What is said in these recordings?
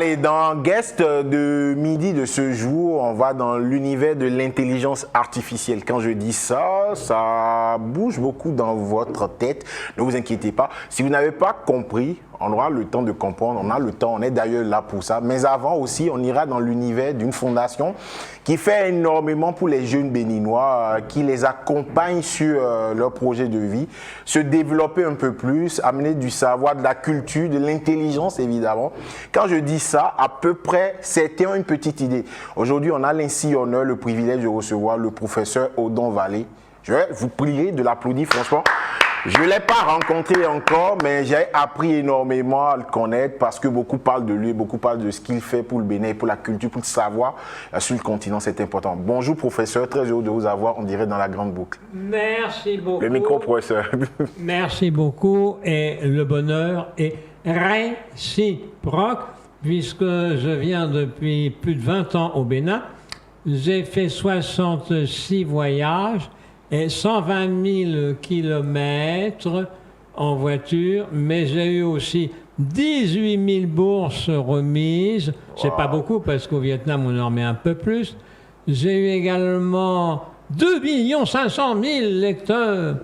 Allez, dans Guest de midi de ce jour, on va dans l'univers de l'intelligence artificielle. Quand je dis ça, ça bouge beaucoup dans votre tête. Ne vous inquiétez pas. Si vous n'avez pas compris, on aura le temps de comprendre, on a le temps, on est d'ailleurs là pour ça. Mais avant aussi, on ira dans l'univers d'une fondation qui fait énormément pour les jeunes béninois, qui les accompagne sur leur projet de vie, se développer un peu plus, amener du savoir, de la culture, de l'intelligence évidemment. Quand je dis ça, à peu près, c'était une petite idée. Aujourd'hui, on a l'insi honneur, le privilège de recevoir le professeur Odon Vallée. Je vais vous prier de l'applaudir franchement. Je ne l'ai pas rencontré encore, mais j'ai appris énormément à le connaître parce que beaucoup parlent de lui, beaucoup parlent de ce qu'il fait pour le Bénin, pour la culture, pour le savoir sur le continent, c'est important. Bonjour professeur, très heureux de vous avoir, on dirait dans la grande boucle. Merci beaucoup. Le micro professeur. Merci beaucoup et le bonheur est réciproque puisque je viens depuis plus de 20 ans au Bénin. J'ai fait 66 voyages et 120 000 kilomètres en voiture, mais j'ai eu aussi 18 000 bourses remises. C'est pas beaucoup parce qu'au Vietnam, on en remet un peu plus. J'ai eu également 2 500 000 lecteurs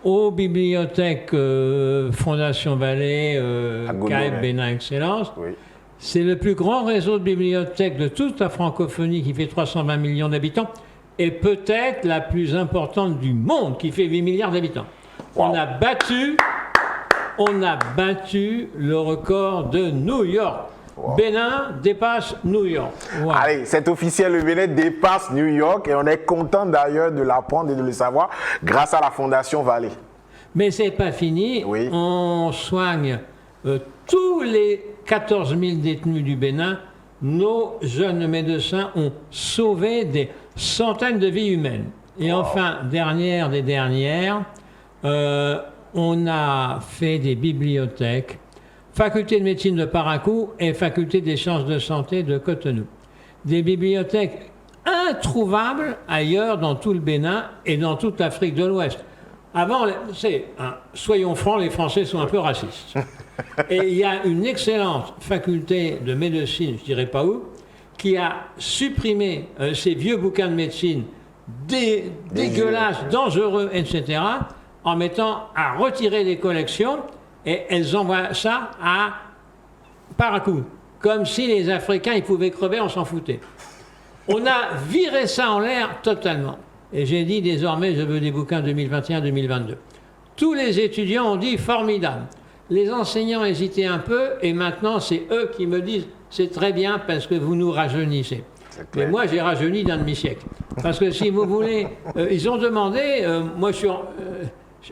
aux bibliothèques Fondation Vallée, CAEP, Bénin Excellence. Oui. C'est le plus grand réseau de bibliothèques de toute la francophonie qui fait 320 millions d'habitants. Et peut-être la plus importante du monde, qui fait 8 milliards d'habitants. Wow. On a battu le record de New York. Wow. Bénin dépasse New York. Wow. Allez, c'est officiel, le Bénin dépasse New York et on est content d'ailleurs de l'apprendre et de le savoir grâce à la Fondation Vallée. Mais c'est pas fini. Oui. On soigne tous les 14 000 détenus du Bénin. Nos jeunes médecins ont sauvé des centaines de vies humaines. Et enfin, dernière des dernières, on a fait des bibliothèques, faculté de médecine de Parakou et faculté des sciences de santé de Cotonou. Des bibliothèques introuvables ailleurs dans tout le Bénin et dans toute l'Afrique de l'Ouest. Avant, soyons francs, les Français sont un peu racistes. Et il y a une excellente faculté de médecine, je ne dirais pas où, qui a supprimé ces vieux bouquins de médecine dégueulasses, dangereux, etc., en mettant à retirer les collections, et elles envoient ça à Parakou. Comme si les Africains, ils pouvaient crever, on s'en foutait. On a viré ça en l'air totalement. Et j'ai dit désormais, je veux des bouquins 2021-2022. Tous les étudiants ont dit formidable. Les enseignants hésitaient un peu et maintenant c'est eux qui me disent c'est très bien parce que vous nous rajeunissez. Mais moi j'ai rajeuni d'un demi-siècle. Parce que si vous voulez, ils ont demandé, moi je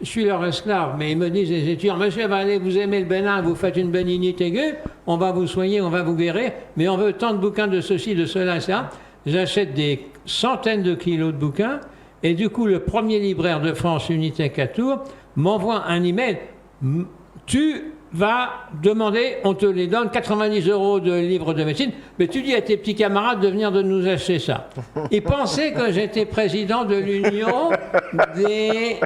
suis leur esclave, mais ils me disent les étudiants, monsieur Vallée, vous aimez le Bénin, vous faites une béninite aiguë, on va vous soigner, on va vous guérir, mais on veut tant de bouquins de ceci, de cela, ça. J'achète des centaines de kilos de bouquins et du coup le premier libraire de France, Unitec à Tours, m'envoie un email. Tu vas demander, on te les donne, 90 € de livres de médecine, mais tu dis à tes petits camarades de venir de nous acheter ça. Ils pensaient que j'étais président de l'Union des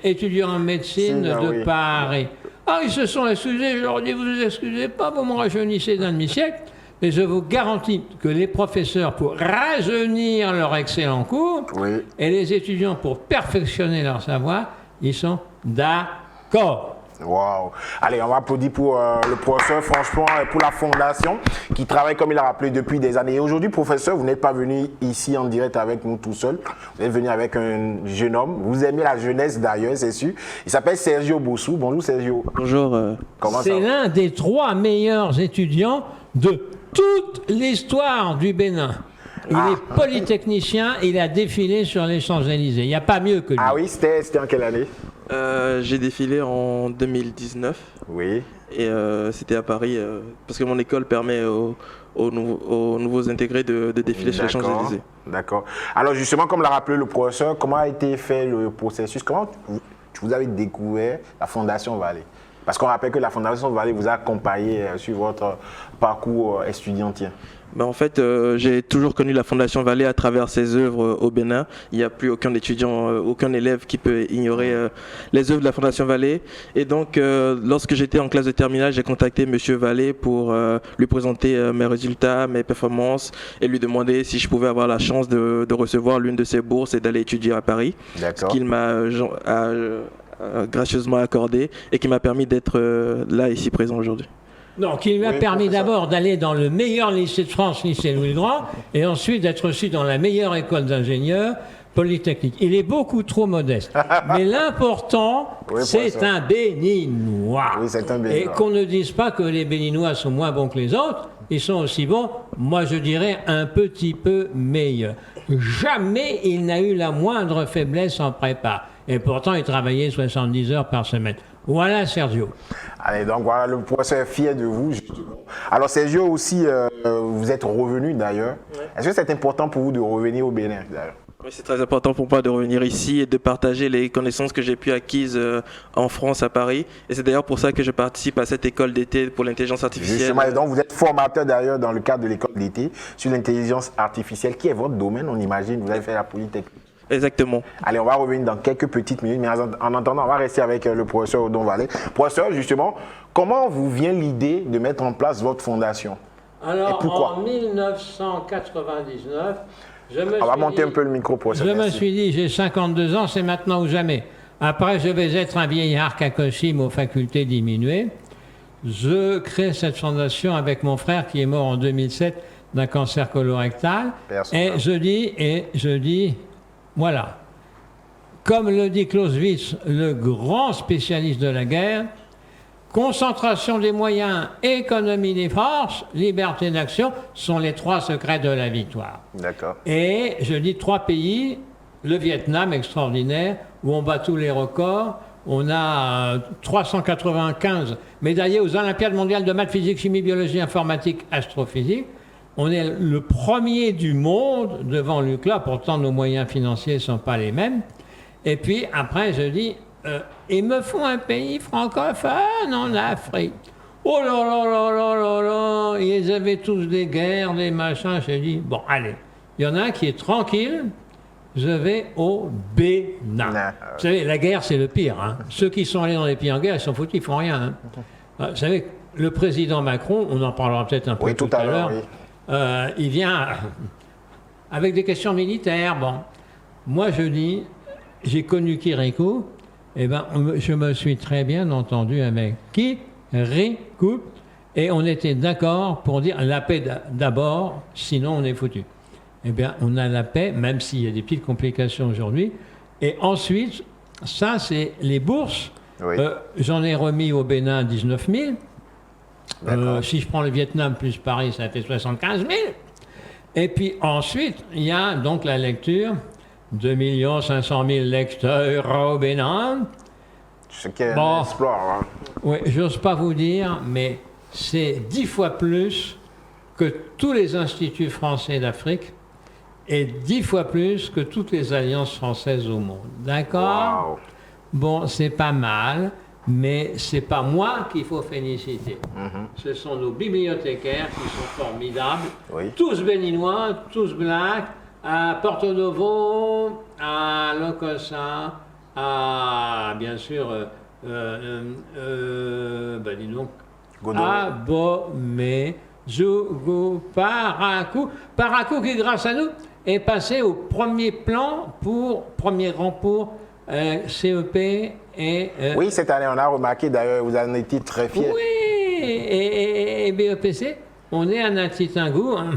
étudiants en médecine de Paris. Ah, ils se sont excusés, je leur dis, vous vous excusez pas, vous me rajeunissez d'un demi-siècle, mais je vous garantis que les professeurs, pour rajeunir leur excellent cours, et les étudiants, pour perfectionner leur savoir, ils sont d'accord. Wow. Allez, on va applaudir pour le professeur, franchement, et pour la fondation qui travaille, comme il a rappelé, depuis des années. Et aujourd'hui, professeur, vous n'êtes pas venu ici en direct avec nous tout seul. Vous êtes venu avec un jeune homme. Vous aimez la jeunesse d'ailleurs, c'est sûr. Il s'appelle Sergio Bossou. Bonjour Sergio. Bonjour. Comment ça va? C'est l'un des 3 meilleurs étudiants de toute l'histoire du Bénin. Il est polytechnicien, il a défilé sur les Champs-Élysées. Il n'y a pas mieux que lui. Ah oui, c'était en quelle année? J'ai défilé en 2019. Oui. Et c'était à Paris, parce que mon école permet aux nouveaux intégrés de défiler sur les Champs-Élysées. D'accord. Alors justement, comme l'a rappelé le professeur, comment a été fait le processus? Comment vous avez découvert la Fondation Vallée? Parce qu'on rappelle que la Fondation Vallée vous a accompagné sur votre parcours étudiantien. Ben, en fait, j'ai toujours connu la Fondation Vallée à travers ses œuvres au Bénin. Il n'y a plus aucun étudiant, aucun élève qui peut ignorer les œuvres de la Fondation Vallée. Et donc, lorsque j'étais en classe de terminale, j'ai contacté Monsieur Vallée pour lui présenter mes résultats, mes performances et lui demander si je pouvais avoir la chance de recevoir l'une de ses bourses et d'aller étudier à Paris. Ce qu'il m'a gracieusement accordé et qui m'a permis d'être là, ici présent aujourd'hui. Donc, il lui a permis d'abord d'aller dans le meilleur lycée de France, lycée Louis-le-Grand, et ensuite d'être reçu dans la meilleure école d'ingénieurs, Polytechnique. Il est beaucoup trop modeste. Mais l'important, c'est un Béninois. Oui, c'est un Béninois. Et qu'on ne dise pas que les Béninois sont moins bons que les autres. Ils sont aussi bons, moi je dirais un petit peu meilleurs. Jamais il n'a eu la moindre faiblesse en prépa. Et pourtant, il travaillait 70 heures par semaine. Voilà Sergio. Allez, donc voilà, le professeur est fier de vous, justement. Alors Sergio aussi, vous êtes revenu d'ailleurs. Ouais. Est-ce que c'est important pour vous de revenir au Bénin d'ailleurs? Oui, c'est très important pour moi de revenir ici et de partager les connaissances que j'ai pu acquises en France, à Paris. Et c'est d'ailleurs pour ça que je participe à cette école d'été pour l'intelligence artificielle. Justement, et donc vous êtes formateur d'ailleurs dans le cadre de l'école d'été sur l'intelligence artificielle, qui est votre domaine, on imagine, vous avez fait la Polytechnique. Exactement. Allez, on va revenir dans quelques petites minutes, mais en attendant, on va rester avec le professeur Odon Vallée. Professeur, justement, comment vous vient l'idée de mettre en place votre fondation? Alors, et pourquoi? En 1999, on va monter un peu le micro, professeur. Je me suis dit, j'ai 52 ans, c'est maintenant ou jamais. Après, je vais être un vieillard Kakosim aux facultés diminuées. Je crée cette fondation avec mon frère qui est mort en 2007 d'un cancer colorectal. Et je dis, voilà. Comme le dit Clausewitz, le grand spécialiste de la guerre, concentration des moyens, économie des forces, liberté d'action sont les trois secrets de la victoire. D'accord. Et je dis 3 pays, le Vietnam extraordinaire, où on bat tous les records. On a 395 médaillés aux Olympiades mondiales de maths, physique, chimie, biologie, informatique, astrophysique. On est le premier du monde devant l'UCLA, pourtant nos moyens financiers ne sont pas les mêmes. Et puis après, je dis, il me faut un pays francophone en Afrique. Oh là là là là là là, ils avaient tous des guerres, des machins. J'ai dit, bon, allez, il y en a un qui est tranquille, je vais au Bénin. Vous savez, la guerre, c'est le pire. Hein. Ceux qui sont allés dans les pays en guerre, ils sont foutus, ils font rien. Hein. Vous savez, le président Macron, on en parlera peut-être un peu tout à l'heure, il vient avec des questions militaires. Bon, moi je dis, j'ai connu Kirikou, eh ben, je me suis très bien entendu avec Kirikou, et on était d'accord pour dire la paix d'abord, sinon on est foutu. Eh bien, on a la paix, même s'il y a des petites complications aujourd'hui. Et ensuite, ça, c'est les bourses. Oui. J'en ai remis au Bénin 19 000. Si je prends le Vietnam plus Paris, ça fait 75 000. Et puis ensuite, il y a donc la lecture. 2 500 000 lecteurs au Bénin. Ce qui est un exploit. Hein. Oui, j'ose pas vous dire, mais c'est 10 fois plus que tous les instituts français d'Afrique et 10 fois plus que toutes les alliances françaises au monde. D'accord? Wow. Bon, c'est pas mal. Mais ce n'est pas moi qu'il faut féliciter. Ce sont nos bibliothécaires qui sont formidables. Oui. Tous béninois, tous blacks, à Porto Novo, à Lokossa, à, bien sûr, dis donc, à Bomé, Djougou, Parakou. Parakou qui, grâce à nous, est passé au premier rang pour CEP. Oui, cette année, on a remarqué d'ailleurs, vous en étiez très fiers. Oui, et BEPC, on est à Natitingou, hein,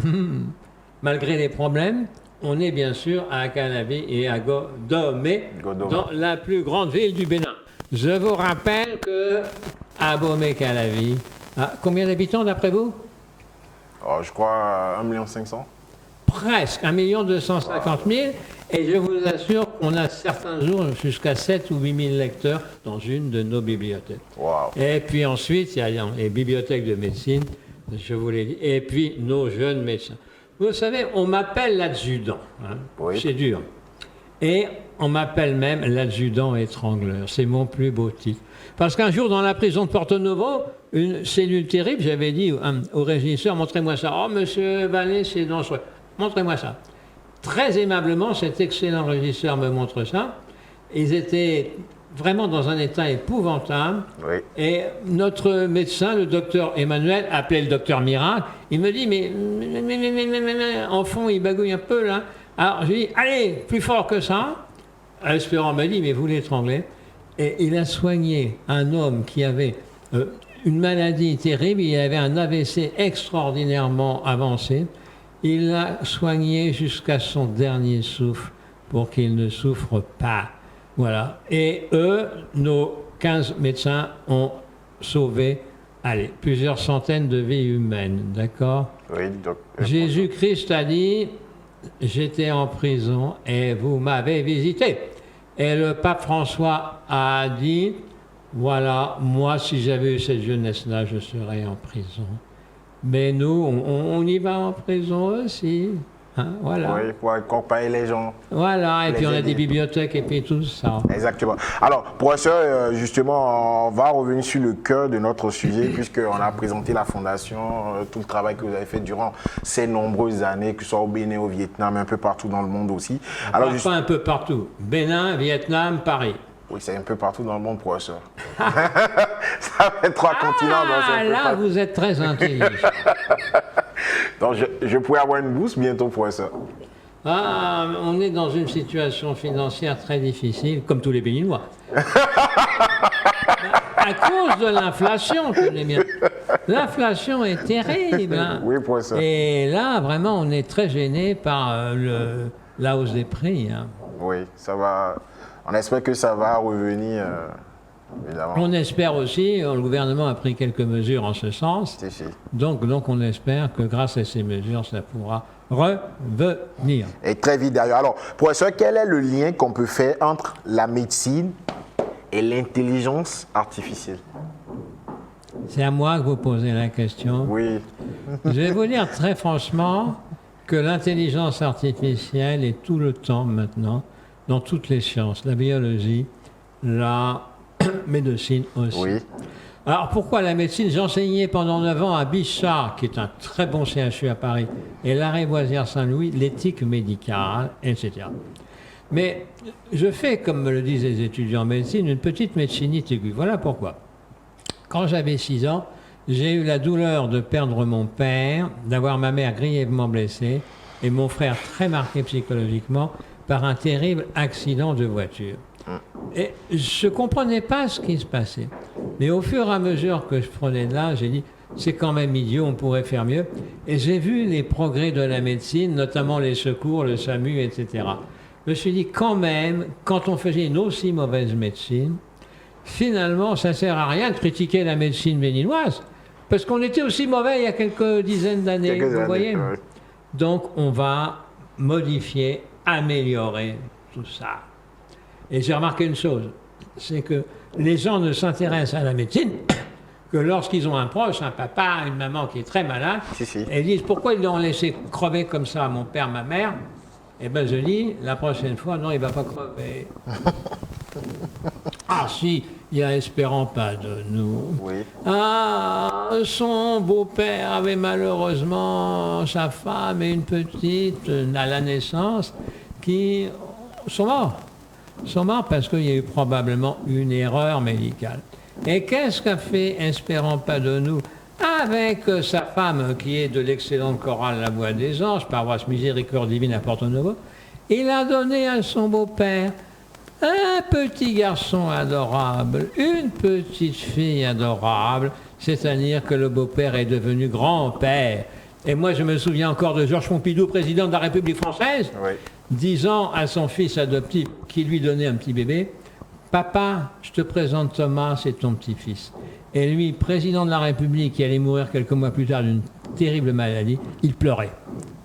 malgré les problèmes, on est bien sûr à Calavi et à Godomé, dans la plus grande ville du Bénin. Je vous rappelle que à Bomé-Calavi, combien d'habitants d'après vous? Je crois 1 500 000. Presque 1 250 000. Et je vous assure qu'on a certains jours jusqu'à 7 ou 8 000 lecteurs dans une de nos bibliothèques. Wow. Et puis ensuite, il y a les bibliothèques de médecine, je vous l'ai dit, et puis nos jeunes médecins. Vous savez, on m'appelle l'adjudant. Hein. Oui. C'est dur. Et on m'appelle même l'adjudant étrangleur. C'est mon plus beau titre. Parce qu'un jour, dans la prison de Porto Novo, une cellule terrible, j'avais dit au régisseur, montrez-moi ça. Oh, monsieur Vallée, c'est dangereux. Montrez-moi ça. Très aimablement, cet excellent régisseur me montre ça. Ils étaient vraiment dans un état épouvantable. Oui. Et notre médecin, le docteur Emmanuel, appelé le docteur Miracle, il me dit, mais en fond, il bagouille un peu là. Alors je lui dis, allez, plus fort que ça. Espérant me dit, mais vous l'étranglez. Et il a soigné un homme qui avait une maladie terrible, il avait un AVC extraordinairement avancé. Il l'a soigné jusqu'à son dernier souffle pour qu'il ne souffre pas. Voilà. Et eux, nos 15 médecins ont sauvé, allez, plusieurs centaines de vies humaines, d'accord? Oui, donc, Jésus-Christ a dit, j'étais en prison et vous m'avez visité. Et le pape François a dit, voilà, moi, si j'avais eu cette jeunesse-là, je serais en prison. Mais nous, on y va en prison aussi. Hein, voilà. oui, pour accompagner les gens. Voilà, et Les puis on a aider. des bibliothèques et puis tout ça. Exactement. Alors, professeur, justement, on va revenir sur le cœur de notre sujet, puisqu'on a présenté la fondation, tout le travail que vous avez fait durant ces nombreuses années, que ce soit au Bénin, au Vietnam, un peu partout dans le monde aussi. Alors, Pas un peu partout. Bénin, Vietnam, Paris. oui, c'est un peu partout dans le monde, professeur. Ça fait 3 continents. Donc c'est un peu Là, partout. vous êtes très intelligent. Donc, je pourrais avoir une bourse bientôt, professeur. Ah, on est dans une situation financière très difficile, comme tous les Béninois. À cause de l'inflation, tenez bien. L'inflation est terrible. Hein. Oui, professeur. Et là, vraiment, on est très gêné par la hausse des prix. Hein. Oui, ça va. On espère que ça va revenir, évidemment. On espère aussi, le gouvernement a pris quelques mesures en ce sens. Si, si. Donc on espère que grâce à ces mesures, ça pourra revenir. Et très vite d'ailleurs. Alors, professeur, quel est le lien qu'on peut faire entre la médecine et l'intelligence artificielle? C'est à moi que vous posez la question. Oui, Je vais vous dire très franchement que l'intelligence artificielle est tout le temps maintenant dans toutes les sciences, la biologie, la médecine aussi. oui, Alors pourquoi la médecine? J'ai enseigné pendant 9 ans à Bichat, qui est un très bon CHU à Paris, et Lariboisière-Saint-Louis, l'éthique médicale, etc. Mais je fais, comme me le disent les étudiants en médecine, une petite médecinite aiguë. Voilà pourquoi. Quand j'avais 6 ans, j'ai eu la douleur de perdre mon père, d'avoir ma mère grièvement blessée, et mon frère très marqué psychologiquement par un terrible accident de voiture. Et je ne comprenais pas ce qui se passait. Mais au fur et à mesure que je prenais de l'âge, j'ai dit, c'est quand même idiot, on pourrait faire mieux. Et j'ai vu les progrès de la médecine, notamment les secours, le SAMU, etc. Je me suis dit, quand même, quand on faisait une aussi mauvaise médecine, finalement, ça ne sert à rien de critiquer la médecine béninoise. Parce qu'on était aussi mauvais il y a quelques dizaines d'années, quelques vous années. voyez. Oui. Donc, on va modifier, améliorer tout ça. Et j'ai remarqué une chose, c'est que les gens ne s'intéressent à la médecine que lorsqu'ils ont un proche, un papa, une maman qui est très malade, Si, si. et ils disent pourquoi ils l'ont laissé crever comme ça, mon père, ma mère. Eh bien, je dis, la prochaine fois, non, il ne va pas crever. Ah si, il y a espérant pas de nous. Oui. Ah, son beau-père avait malheureusement sa femme et une petite à la naissance qui sont morts. Sont morts parce qu'il y a eu probablement une erreur médicale. Et qu'est-ce qu'a fait Espérant pas de nous avec sa femme qui est de l'excellente chorale La Voix des Anges, paroisse Miséricorde Divine à Porto Novo? Il a donné à son beau-père un petit garçon adorable, une petite fille adorable, c'est-à-dire que le beau-père est devenu grand-père. Et moi, je me souviens encore de Georges Pompidou, président de la République française, Oui. disant à son fils adoptif qui lui donnait un petit bébé, « Papa, je te présente Thomas, c'est ton petit-fils. » Et lui, président de la République, qui allait mourir quelques mois plus tard d'une terrible maladie, il pleurait.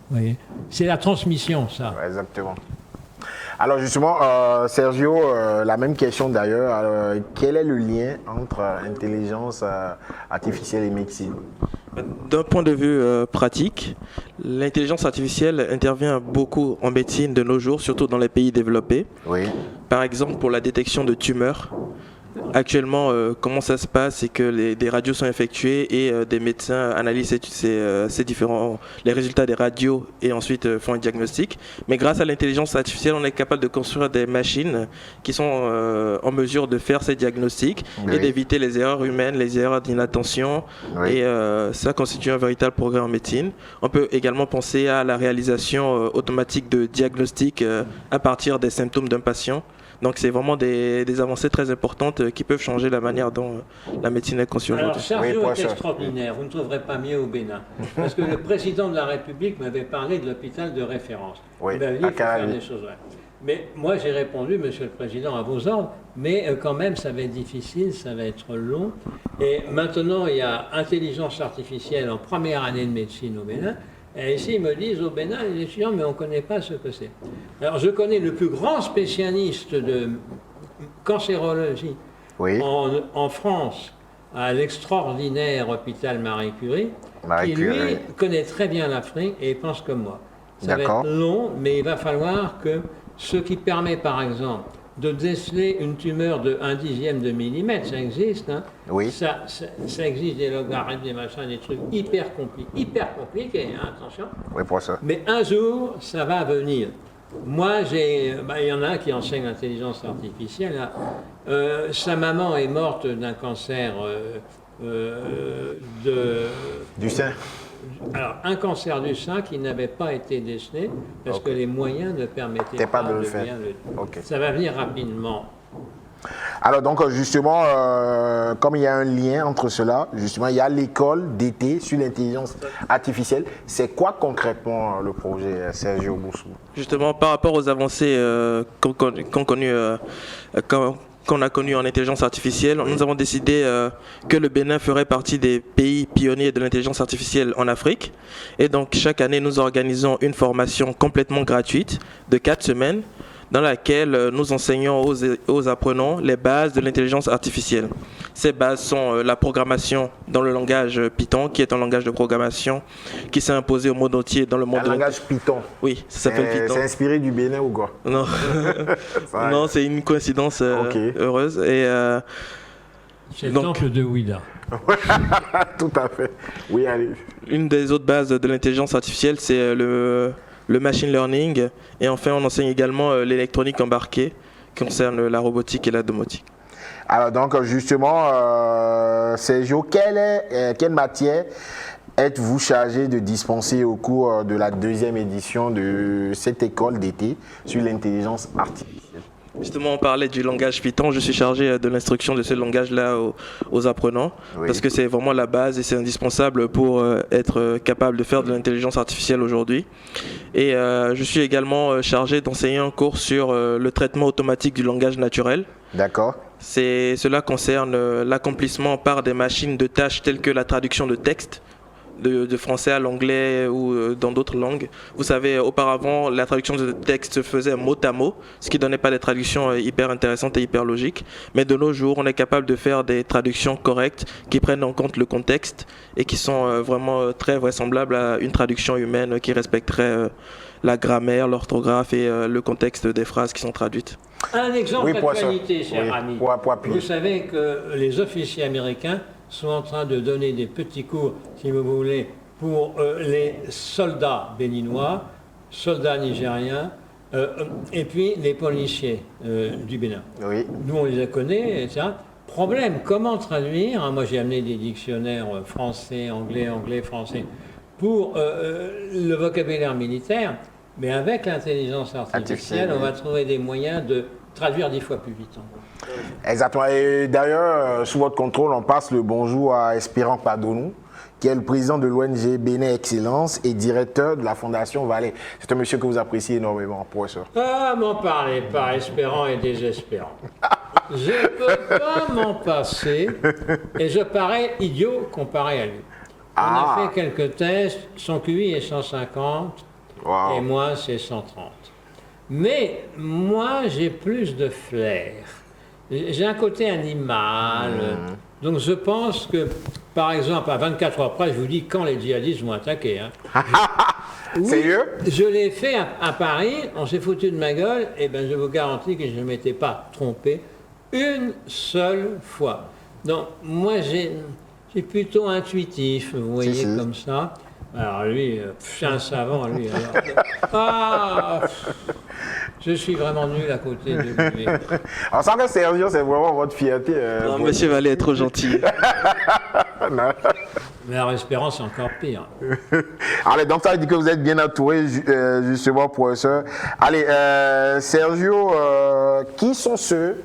Vous voyez, c'est la transmission, ça. Ouais, exactement. Alors justement, Sergio, la même question d'ailleurs. Quel est le lien entre intelligence artificielle et médecine? D'un point de vue pratique, l'intelligence artificielle intervient beaucoup en médecine de nos jours, surtout dans les pays développés. Oui. Par exemple, pour la détection de tumeurs. Actuellement, comment ça se passe, c'est que des radios sont effectuées et des médecins analysent les résultats des radios et ensuite font un diagnostic. Mais grâce à l'intelligence artificielle, on est capable de construire des machines qui sont en mesure de faire ces diagnostics et d'éviter les erreurs humaines, les erreurs d'inattention. Et ça constitue un véritable progrès en médecine. On peut également penser à la réalisation automatique de diagnostics à partir des symptômes d'un patient. Donc c'est vraiment des avancées très importantes qui peuvent changer la manière dont la médecine est conçue aujourd'hui. Alors Sergio est extraordinaire, vous ne trouverez pas mieux au Bénin. Parce que le président de la République m'avait parlé de l'hôpital de référence. Oui, il m'avait dit qu'il faut faire des choses. Mais moi j'ai répondu, Monsieur le Président, à vos ordres, mais quand même ça va être difficile, ça va être long. Et maintenant il y a intelligence artificielle en première année de médecine au Bénin. Et ici, ils me disent au Bénin, les étudiants, mais on ne connaît pas ce que c'est. Alors, je connais le plus grand spécialiste de cancérologie en France, à l'extraordinaire hôpital Marie Curie, qui lui connaît très bien l'Afrique et pense comme moi. Ça va être long, mais il va falloir que ce qui permet, par exemple, de déceler une tumeur de 1/10 de millimètre, ça existe, hein. Ça existe, des logarithmes, des machins, des trucs hyper compliqués, hein, attention. Oui, pour ça. Mais un jour, ça va venir. Moi, il y en a qui enseignent l'intelligence artificielle. Là. Sa maman est morte d'un cancer du sein. Alors, un cancer du sein qui n'avait pas été décelé parce que les moyens ne permettaient pas de le faire. Ça va venir rapidement. Alors donc justement, comme il y a un lien entre cela, justement il y a l'école d'été sur l'intelligence artificielle. C'est quoi concrètement le projet, Sergio Boussou? Justement, par rapport aux avancées qu'on a connu en intelligence artificielle, nous avons décidé que le Bénin ferait partie des pays pionniers de l'intelligence artificielle en Afrique. Et donc chaque année, nous organisons une formation complètement gratuite de 4 semaines dans laquelle nous enseignons aux apprenants les bases de l'intelligence artificielle. Ces bases sont la programmation dans le langage Python, qui est un langage de programmation qui s'est imposé au monde entier dans le monde. Un langage Python. Oui, ça s'appelle Python. C'est inspiré du Bénin ou quoi? Non, non, c'est une coïncidence heureuse. Et c'est le temple de Ouida. Tout à fait. Oui, allez. Une des autres bases de l'intelligence artificielle, c'est le machine learning, et enfin on enseigne également l'électronique embarquée qui concerne la robotique et la domotique. Alors donc justement, Sergio, quelle matière êtes-vous chargé de dispenser au cours de la 2e édition de cette école d'été sur l'intelligence artificielle? Justement, on parlait du langage Python. Je suis chargé de l'instruction de ce langage-là aux apprenants, parce que c'est vraiment la base et c'est indispensable pour être capable de faire de l'intelligence artificielle aujourd'hui. Et je suis également chargé d'enseigner un cours sur le traitement automatique du langage naturel. D'accord. Cela concerne l'accomplissement par des machines de tâches telles que la traduction de texte, de français à l'anglais ou dans d'autres langues. Vous savez, auparavant, la traduction de texte se faisait mot à mot, ce qui ne donnait pas des traductions hyper intéressantes et hyper logiques. Mais de nos jours, on est capable de faire des traductions correctes qui prennent en compte le contexte et qui sont vraiment très vraisemblables à une traduction humaine qui respecterait la grammaire, l'orthographe et le contexte des phrases qui sont traduites. Un exemple d'actualité, cher ami. Vous savez que les officiers américains sont en train de donner des petits cours, si vous voulez, pour les soldats béninois, soldats nigériens, et puis les policiers du Bénin. Oui. Nous, on les connaît, etc. Problème, comment traduire, moi j'ai amené des dictionnaires français, anglais, français, pour le vocabulaire militaire, mais avec l'intelligence artificielle, on va trouver des moyens de traduire 10 fois plus vite. Exactement. Et d'ailleurs, sous votre contrôle, on passe le bonjour à Espérant Padonou, qui est le président de l'ONG Bénin Excellence et directeur de la Fondation Vallée. C'est un monsieur que vous appréciez énormément, professeur. Ah, m'en parlez pas, Espérant et désespérant. Je ne peux pas m'en passer et je parais idiot comparé à lui. On a fait quelques tests, son QI est 150 et moi c'est 130. Mais moi j'ai plus de flair J'ai un côté animal. Donc je pense que, par exemple, à 24 heures près, je vous dis quand les djihadistes vont attaquer. Hein. Oui, Sérieux? je l'ai fait à Paris, on s'est foutu de ma gueule, et ben je vous garantis que je ne m'étais pas trompé une seule fois. Donc moi j'ai plutôt intuitif, vous voyez, Si. comme ça. Alors lui, c'est un savant, lui. Alors, je suis vraiment nul à côté de lui. Alors, ça que Sergio, c'est vraiment votre fierté. Non, monsieur Vallée est trop gentil. Non. Mais alors Espérance, c'est encore pire. Allez, donc ça veut dire que vous êtes bien entouré, justement, professeur. Allez, Sergio, qui sont ceux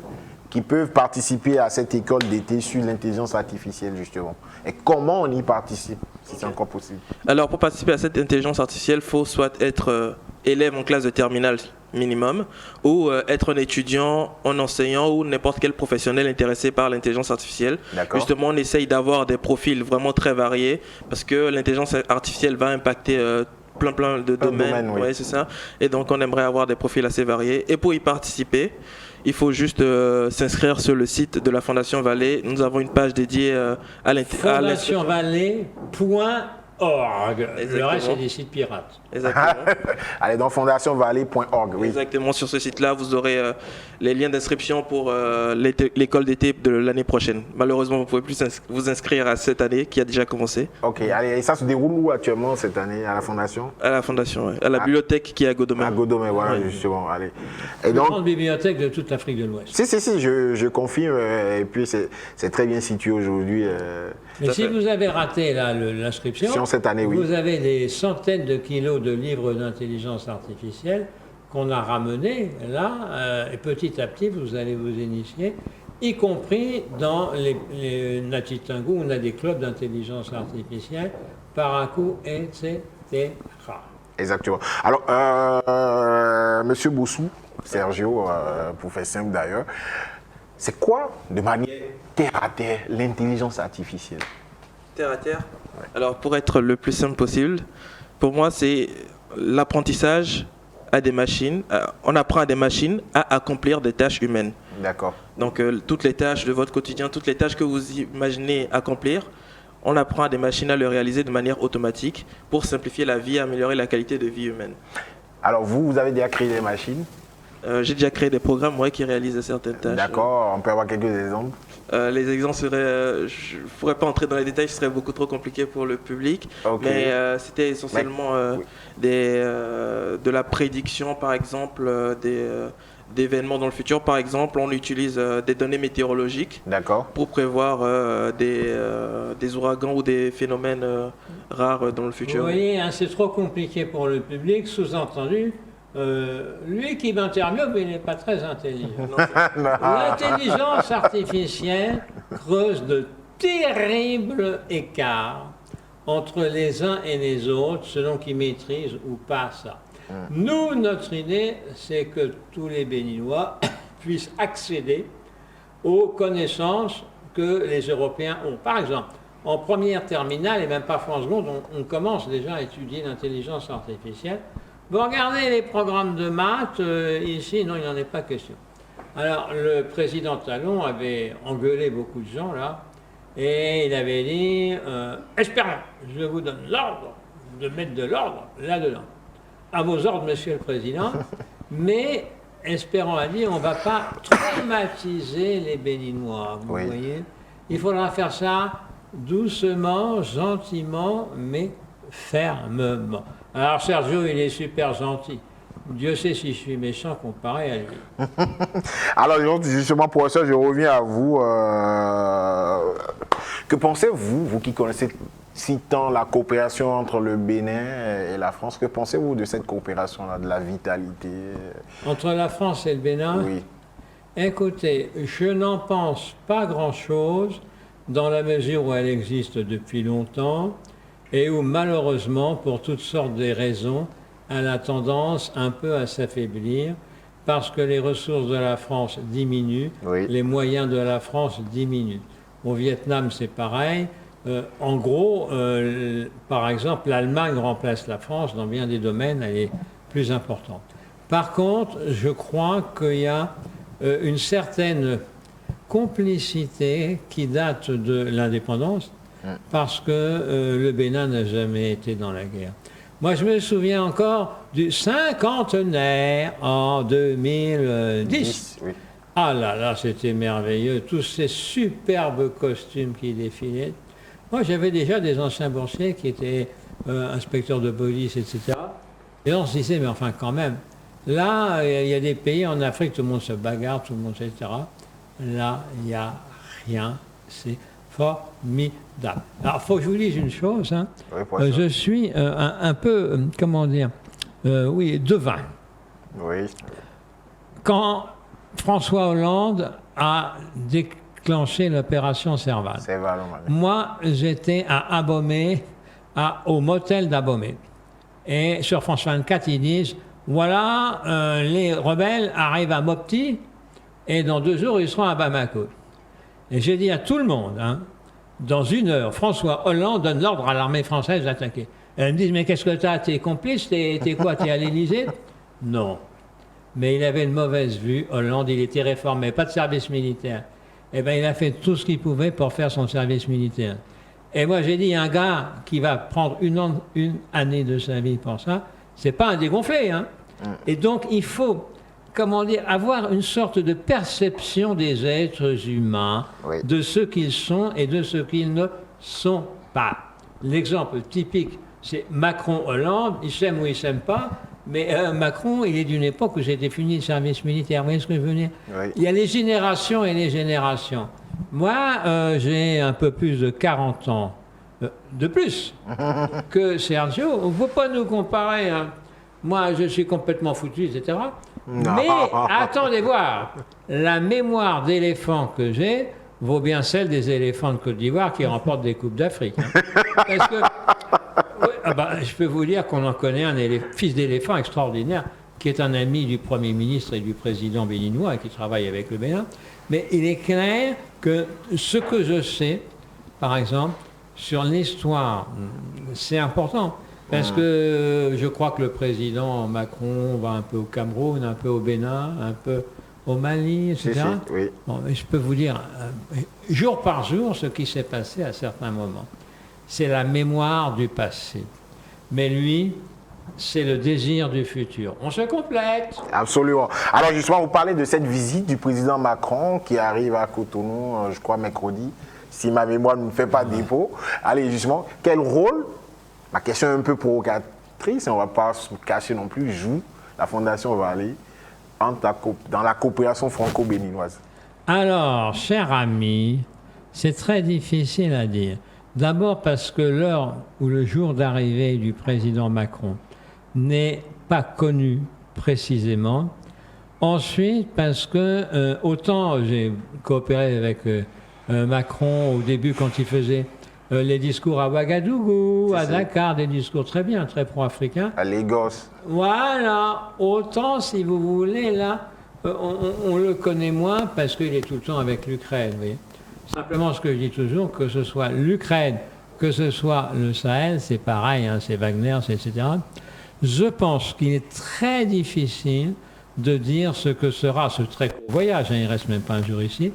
qui peuvent participer à cette école d'été sur l'intelligence artificielle, justement? Et comment on y participe, si c'est encore possible? Alors, pour participer à cette intelligence artificielle, il faut soit être élève en classe de terminale minimum, ou être un étudiant, un enseignant ou n'importe quel professionnel intéressé par l'intelligence artificielle. D'accord. Justement, on essaye d'avoir des profils vraiment très variés, parce que l'intelligence artificielle va impacter plein de domaines. Oui. Ouais, c'est ça. Et donc, on aimerait avoir des profils assez variés. Et pour y participer, il faut juste s'inscrire sur le site de la Fondation Vallée. Nous avons une page dédiée à FondationVallée.org. Le reste, c'est des sites pirates. Exactement. Allez, dans fondationvallée.org, oui. Exactement, sur ce site-là, vous aurez les liens d'inscription pour l'école d'été de l'année prochaine. Malheureusement, vous ne pouvez plus vous inscrire à cette année qui a déjà commencé. Ok, allez, et ça se déroule où actuellement cette année à la Fondation? À la Fondation, ouais. À la bibliothèque qui est à Godomé. À Godomé, voilà, justement. Allez. Et Une donc, grande bibliothèque de toute l'Afrique de l'Ouest. si, je confirme. Et puis, c'est très bien situé aujourd'hui. Mais si vous avez raté l'inscription, Cette année, oui. vous avez des centaines de kilos de livres d'intelligence artificielle qu'on a ramenés là, et petit à petit, vous allez vous initier, y compris dans les Natitangu, on a des clubs d'intelligence artificielle, Parakou, etc. Exactement. Alors, Monsieur Boussou, Sergio, pour faire simple d'ailleurs, c'est quoi, de manière terre à terre, l'intelligence artificielle? Terre à terre. Alors, pour être le plus simple possible, pour moi, c'est l'apprentissage à des machines. On apprend à des machines à accomplir des tâches humaines. D'accord. Donc, toutes les tâches de votre quotidien, toutes les tâches que vous imaginez accomplir, on apprend à des machines à le réaliser de manière automatique pour simplifier la vie et améliorer la qualité de vie humaine. Alors, vous avez déjà créé des machines? J'ai déjà créé des programmes qui réalisent certaines tâches. D'accord, on peut avoir quelques exemples? Les exemples seraient, je ne pourrais pas entrer dans les détails, ce serait beaucoup trop compliqué pour le public, Okay. mais c'était essentiellement de la prédiction, par exemple, d'événements dans le futur. Par exemple, on utilise des données météorologiques pour prévoir des ouragans ou des phénomènes rares dans le futur. Vous voyez, hein, c'est trop compliqué pour le public, sous-entendu. Lui qui m'interviewe, il n'est pas très intelligent. L'intelligence artificielle creuse de terribles écarts entre les uns et les autres, selon qu'ils maîtrisent ou pas ça. Nous, notre idée, c'est que tous les Béninois puissent accéder aux connaissances que les Européens ont. Par exemple, en première terminale, et même pas en seconde, on commence déjà à étudier l'intelligence artificielle. Vous regardez les programmes de maths, ici, non, il n'en est pas question. Alors, le président Talon avait engueulé beaucoup de gens, là, et il avait dit Espérons, je vous donne l'ordre de mettre de l'ordre là-dedans. À vos ordres, monsieur le président, mais Espérons a dit on ne va pas traumatiser les Béninois, vous voyez. Il faudra faire ça doucement, gentiment, mais fermement. Alors Sergio, il est super gentil. Dieu sait si je suis méchant comparé à lui. Alors justement, pour ça, je reviens à vous. Que pensez-vous, vous qui connaissez si tant la coopération entre le Bénin et la France, que pensez-vous de cette coopération-là, de la vitalité? Entre la France et le Bénin? Oui. Écoutez, je n'en pense pas grand-chose dans la mesure où elle existe depuis longtemps et où malheureusement, pour toutes sortes de raisons, elle a tendance un peu à s'affaiblir parce que les ressources de la France diminuent, les moyens de la France diminuent. Au Vietnam, c'est pareil. En gros, par exemple, l'Allemagne remplace la France dans bien des domaines, elle est plus importante. Par contre, je crois qu'il y a une certaine complicité qui date de l'indépendance, parce que le Bénin n'a jamais été dans la guerre. Moi, je me souviens encore du cinquantenaire en 2010. Oui. Ah là là, c'était merveilleux, tous ces superbes costumes qui défilaient. Moi, j'avais déjà des anciens boursiers qui étaient inspecteurs de police, etc. Et on se disait, mais enfin, quand même, là, il y a des pays en Afrique, tout le monde se bagarre, tout le monde, etc. Là, il n'y a rien, c'est formidable. Alors, il faut que je vous dise une chose, hein. Oui, Je suis un peu, comment dire, oui, devin. Oui. Quand François Hollande a déclenché l'opération Serval, C'est vrai, moi, j'étais à Abomey, au motel d'Abomey. Et sur France 24, ils disent, voilà, les rebelles arrivent à Mopti, et dans 2 jours, ils seront à Bamako. Et j'ai dit à tout le monde, hein, dans 1 heure, François Hollande donne l'ordre à l'armée française d'attaquer. Et elles me disent, mais qu'est-ce que t'as? T'es complice? T'es quoi? T'es à l'Élysée? Non. Mais il avait une mauvaise vue, Hollande, il était réformé, pas de service militaire. Eh bien, il a fait tout ce qu'il pouvait pour faire son service militaire. Et moi, j'ai dit, un gars qui va prendre une année de sa vie pour ça, c'est pas un dégonflé, hein. Et donc, il faut, comment dire, avoir une sorte de perception des êtres humains, Oui. de ce qu'ils sont et de ce qu'ils ne sont pas. L'exemple typique, c'est Macron-Hollande, ils s'aiment ou ils s'aiment pas, mais Macron, il est d'une époque où j'ai défini le service militaire. Vous voyez ce que je veux dire? Oui. Il y a les générations et les générations. Moi, j'ai un peu plus de 40 ans de plus que Sergio. On ne peut pas nous comparer, hein. Moi, je suis complètement foutu, etc. Non. Mais attendez voir, la mémoire d'éléphant que j'ai vaut bien celle des éléphants de Côte d'Ivoire qui remportent des Coupes d'Afrique, hein. Parce que, oui, ah bah, je peux vous dire qu'on en connaît un fils d'éléphant extraordinaire, qui est un ami du Premier ministre et du président béninois et qui travaille avec le Bénin. Mais il est clair que ce que je sais, par exemple, sur l'histoire, c'est important. Parce que je crois que le président Macron va un peu au Cameroun, un peu au Bénin, un peu au Mali, etc. Si, oui. Bon, je peux vous dire, jour par jour, ce qui s'est passé à certains moments. C'est la mémoire du passé. Mais lui, c'est le désir du futur. On se complète. Absolument. Alors justement, vous parlez de cette visite du président Macron qui arrive à Cotonou, je crois, mercredi, si ma mémoire ne me fait pas défaut. Allez, justement, quel rôle, ma question est un peu provocatrice, et on ne va pas se cacher non plus, joue la Fondation Vallée dans la coopération franco-béninoise? Alors, cher ami, c'est très difficile à dire. D'abord parce que l'heure ou le jour d'arrivée du président Macron n'est pas connu précisément. Ensuite, parce que autant j'ai coopéré avec Macron au début quand il faisait les discours à Ouagadougou, à Dakar, des discours très bien, très pro-africains. À Lagos. Voilà, autant si vous voulez, là, on le connaît moins parce qu'il est tout le temps avec l'Ukraine. Vous voyez. Simplement, ce que je dis toujours, que ce soit l'Ukraine, que ce soit le Sahel, c'est pareil, hein, c'est Wagner, c'est etc. Je pense qu'il est très difficile de dire ce que sera ce très court voyage, hein, il ne reste même pas un jour ici.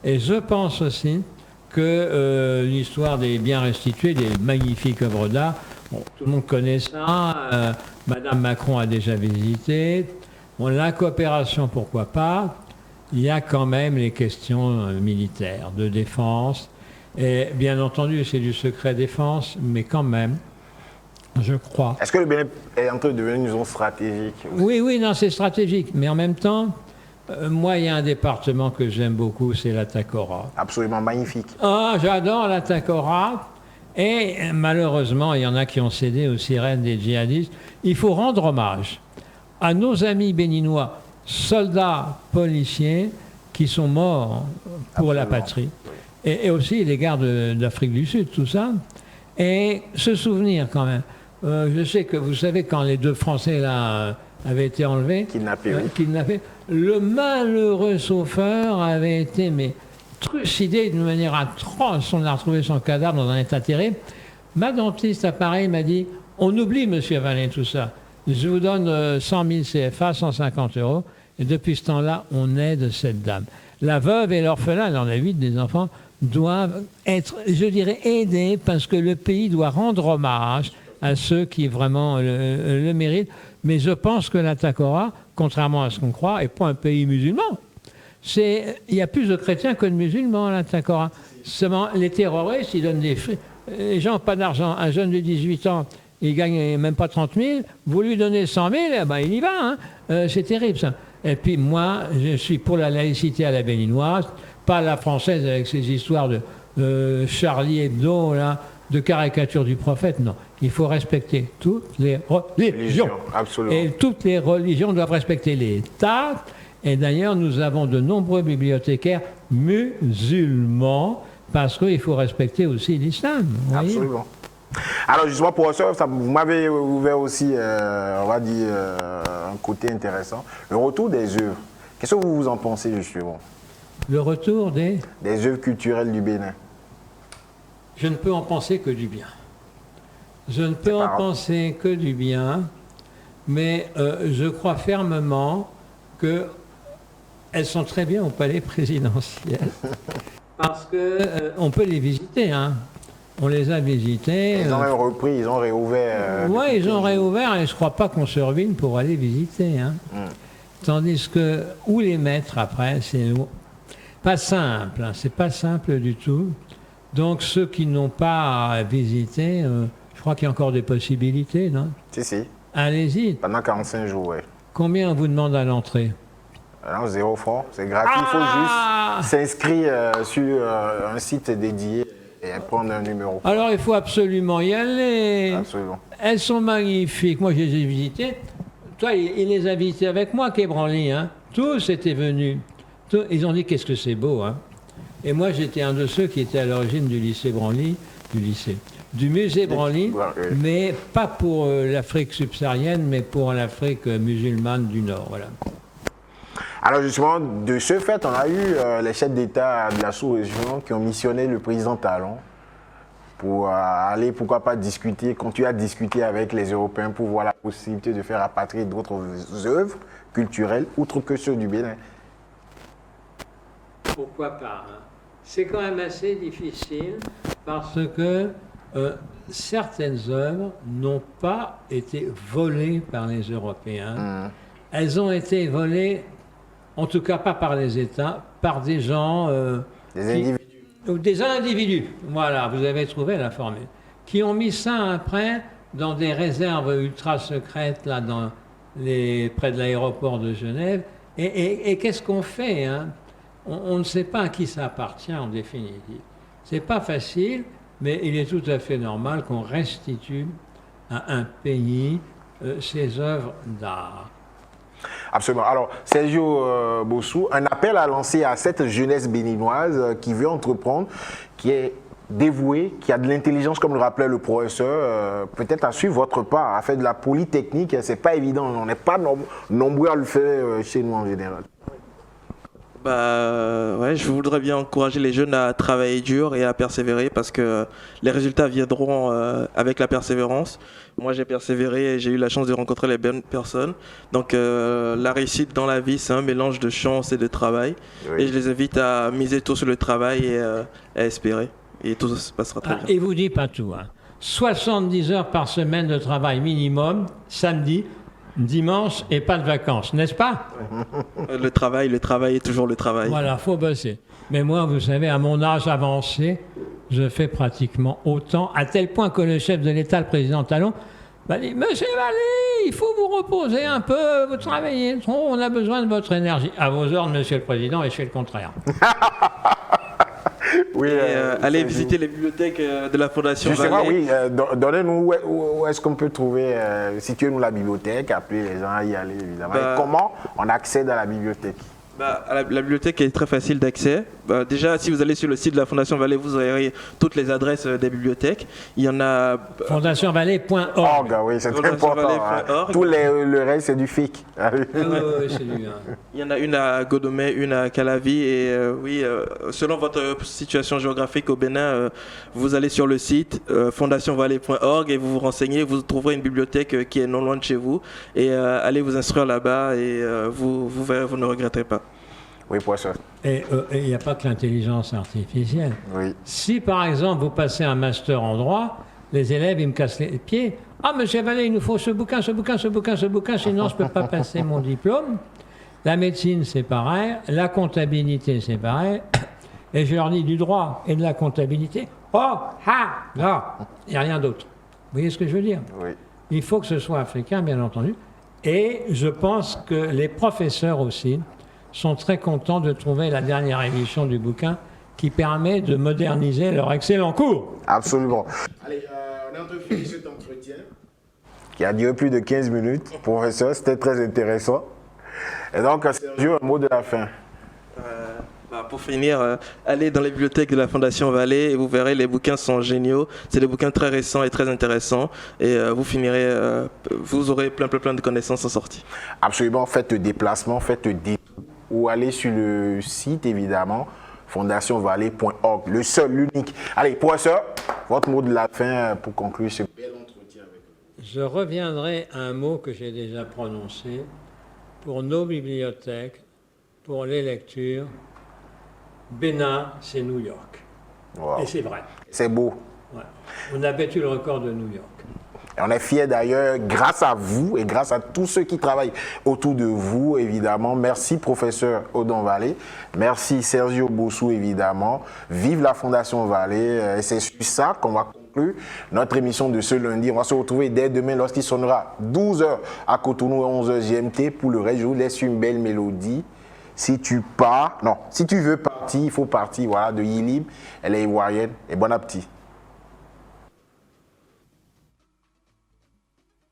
Et je pense aussi que l'histoire des biens restitués, des magnifiques œuvres d'art, bon, tout le monde connaît ça, Madame Macron a déjà visité, bon, la coopération, pourquoi pas, il y a quand même les questions militaires, de défense, et bien entendu c'est du secret défense, mais quand même, je crois. Est-ce que le Bénin est en train de devenir une zone stratégique aussi? Oui, oui, non, c'est stratégique, mais en même temps, moi, il y a un département que j'aime beaucoup, c'est la Takora. Absolument magnifique. Ah, j'adore la Takora. Et malheureusement, il y en a qui ont cédé aux sirènes des djihadistes. Il faut rendre hommage à nos amis béninois, soldats, policiers, qui sont morts pour la patrie. Et aussi les gardes d'Afrique du Sud, tout ça. Et se souvenir quand même. Je sais que vous savez, quand les 2 Français là avaient été enlevés, Kidnappés. Le malheureux chauffeur avait été trucidé d'une manière atroce. On a retrouvé son cadavre dans un état terrible. Ma dentiste à Paris m'a dit, on oublie, monsieur Vallée, tout ça. Je vous donne 100 000 CFA, 150 €. Et depuis ce temps-là, on aide cette dame. La veuve et l'orphelin, il en a 8 des enfants, doivent être, je dirais, aidés parce que le pays doit rendre hommage à ceux qui vraiment le méritent. Mais je pense que la Takora, contrairement à ce qu'on croit, n'est pas un pays musulman. Il y a plus de chrétiens que de musulmans à la Takora. Seulement, les terroristes, ils donnent des frics. Les gens n'ont pas d'argent. Un jeune de 18 ans, il gagne même pas 30 000. Vous lui donnez 100 000, eh ben, il y va. Hein. C'est terrible, ça. Et puis, moi, je suis pour la laïcité à la béninoise, pas la française avec ses histoires de Charlie Hebdo, là, de caricature du prophète. Non. Il faut respecter toutes les religions. Absolument. Et toutes les religions doivent respecter l'État. Et d'ailleurs, nous avons de nombreux bibliothécaires musulmans parce qu'il faut respecter aussi l'islam. Absolument. Alors justement, pour ça, vous m'avez ouvert aussi, on va dire, un côté intéressant. Le retour des œuvres. Qu'est-ce que vous en pensez justement? Le retour des œuvres culturelles du Bénin. Je ne peux en penser que du bien. Je ne peux en penser que du bien, mais je crois fermement qu'elles sont très bien au palais présidentiel. Parce qu'on peut les visiter, hein. On les a visitées. Ils ont même repris, ils ont réouvert. Oui, ils ont réouvert et je ne crois pas qu'on se ruine pour aller visiter. Hein. Tandis que, où les mettre après, c'est pas simple, hein, c'est pas simple du tout. Donc ceux qui n'ont pas visité, je crois qu'il y a encore des possibilités, non? Si. Allez-y. Pendant 45 jours, oui. Combien on vous demande à l'entrée? Non, 0 francs, c'est gratuit, il faut juste s'inscrire sur un site dédié et prendre un numéro. Alors il faut absolument y aller. Absolument. Elles sont magnifiques, moi je les ai visitées. Toi, il les a visitées avec moi, Quai-Branly, hein. Tous étaient venus. Ils ont dit qu'est-ce que c'est beau, hein. Et moi j'étais un de ceux qui étaient à l'origine du musée Branly, mais pas pour l'Afrique subsaharienne, mais pour l'Afrique musulmane du Nord, voilà. Alors justement, de ce fait, on a eu les chefs d'État de la sous-région qui ont missionné le président Talon pour aller, pourquoi pas, continuer à discuter avec les Européens pour voir la possibilité de faire rapatrier d'autres œuvres culturelles, outre que ceux du Bénin. Pourquoi pas, hein. C'est quand même assez difficile parce que certaines œuvres n'ont pas été volées par les Européens. Elles ont été volées, en tout cas pas par les États, par des gens... des individus, voilà, vous avez trouvé la formule, qui ont mis ça après dans des réserves ultra secrètes là, près de l'aéroport de Genève. Et qu'est-ce qu'on fait, hein? On ne sait pas à qui ça appartient en définitive. C'est pas facile, mais il est tout à fait normal qu'on restitue à un pays ses œuvres d'art. Absolument. Alors, Sergio Bossou, un appel à lancer à cette jeunesse béninoise qui veut entreprendre, qui est dévouée, qui a de l'intelligence, comme le rappelait le professeur, peut-être à suivre votre pas, à faire de la polytechnique. C'est pas évident, on n'est pas nombreux à le faire chez nous en général. Je voudrais bien encourager les jeunes à travailler dur et à persévérer parce que les résultats viendront avec la persévérance. Moi, j'ai persévéré et j'ai eu la chance de rencontrer les bonnes personnes. Donc, la réussite dans la vie, c'est un mélange de chance et de travail. Oui. Et je les invite à miser tout sur le travail et à espérer. Et tout se passera très bien. Et vous dites pas tout, hein. 70 heures par semaine de travail minimum, samedi, dimanche et pas de vacances, n'est-ce pas? Le travail est toujours le travail. Voilà, faut bosser. Mais moi, vous savez, à mon âge avancé, je fais pratiquement autant, à tel point que le chef de l'État, le président Talon, m'a dit « Monsieur Vallée, il faut vous reposer un peu, vous travaillez trop, on a besoin de votre énergie. » À vos ordres, Monsieur le Président, et je fais le contraire. Oui, allez visiter les bibliothèques de la Fondation Justement, Vallée. Oui, donnez-nous où est-ce qu'on peut trouver, situez-nous la bibliothèque, appelez les gens à y aller, évidemment. Et comment on accède à la bibliothèque? La bibliothèque est très facile d'accès. Déjà, si vous allez sur le site de la Fondation Vallée, vous aurez toutes les adresses des bibliothèques. Il y en a... fondationvallée.org. Oui, c'est très important. Hein. Tout le reste, c'est du fake. Il y en a une à Godomé, une à Calavi. Et selon votre situation géographique au Bénin, vous allez sur le site fondationvallée.org et vous vous renseignez. Vous trouverez une bibliothèque qui est non loin de chez vous. Et allez vous instruire là-bas et vous ne regretterez pas. Oui, professeur. Et il n'y a pas que l'intelligence artificielle. Oui. Si par exemple vous passez un master en droit, les élèves ils me cassent les pieds. Ah monsieur Vallée, il nous faut ce bouquin, sinon je ne peux pas passer mon diplôme. La médecine c'est pareil, la comptabilité c'est pareil. Et je leur dis du droit et de la comptabilité. Oh, ah, non, il n'y a rien d'autre. Vous voyez ce que je veux dire? Oui. Il faut que ce soit africain, bien entendu. Et je pense que les professeurs aussi sont très contents de trouver la dernière édition du bouquin qui permet de moderniser leur excellent cours. Absolument. Allez, on est en train de finir cet entretien qui a duré plus de 15 minutes. Professeur, c'était très intéressant. Et donc, Sergio, un mot de la fin. Pour finir, allez dans les bibliothèques de la Fondation Vallée et vous verrez, les bouquins sont géniaux. C'est des bouquins très récents et très intéressants. Et vous aurez plein de connaissances en sortie. Absolument, faites déplacement, faites des ou allez sur le site, évidemment, fondationvallée.org. Le seul, l'unique. Allez, professeur, votre mot de la fin pour conclure ce bel entretien avec vous. Je reviendrai à un mot que j'ai déjà prononcé pour nos bibliothèques, pour les lectures. Bénin, c'est New York. Wow. Et c'est vrai. C'est beau. Ouais. On a battu le record de New York. Et on est fiers d'ailleurs, grâce à vous et grâce à tous ceux qui travaillent autour de vous, évidemment. Merci, professeur Odon Vallée. Merci, Sergio Bossou, évidemment. Vive la Fondation Vallée. Et c'est sur ça qu'on va conclure notre émission de ce lundi. On va se retrouver dès demain lorsqu'il sonnera 12h à Cotonou et 11h GMT. Pour le reste, je vous laisse une belle mélodie. Si tu veux partir, voilà, de Yilib, elle est ivoirienne. Et bon appétit.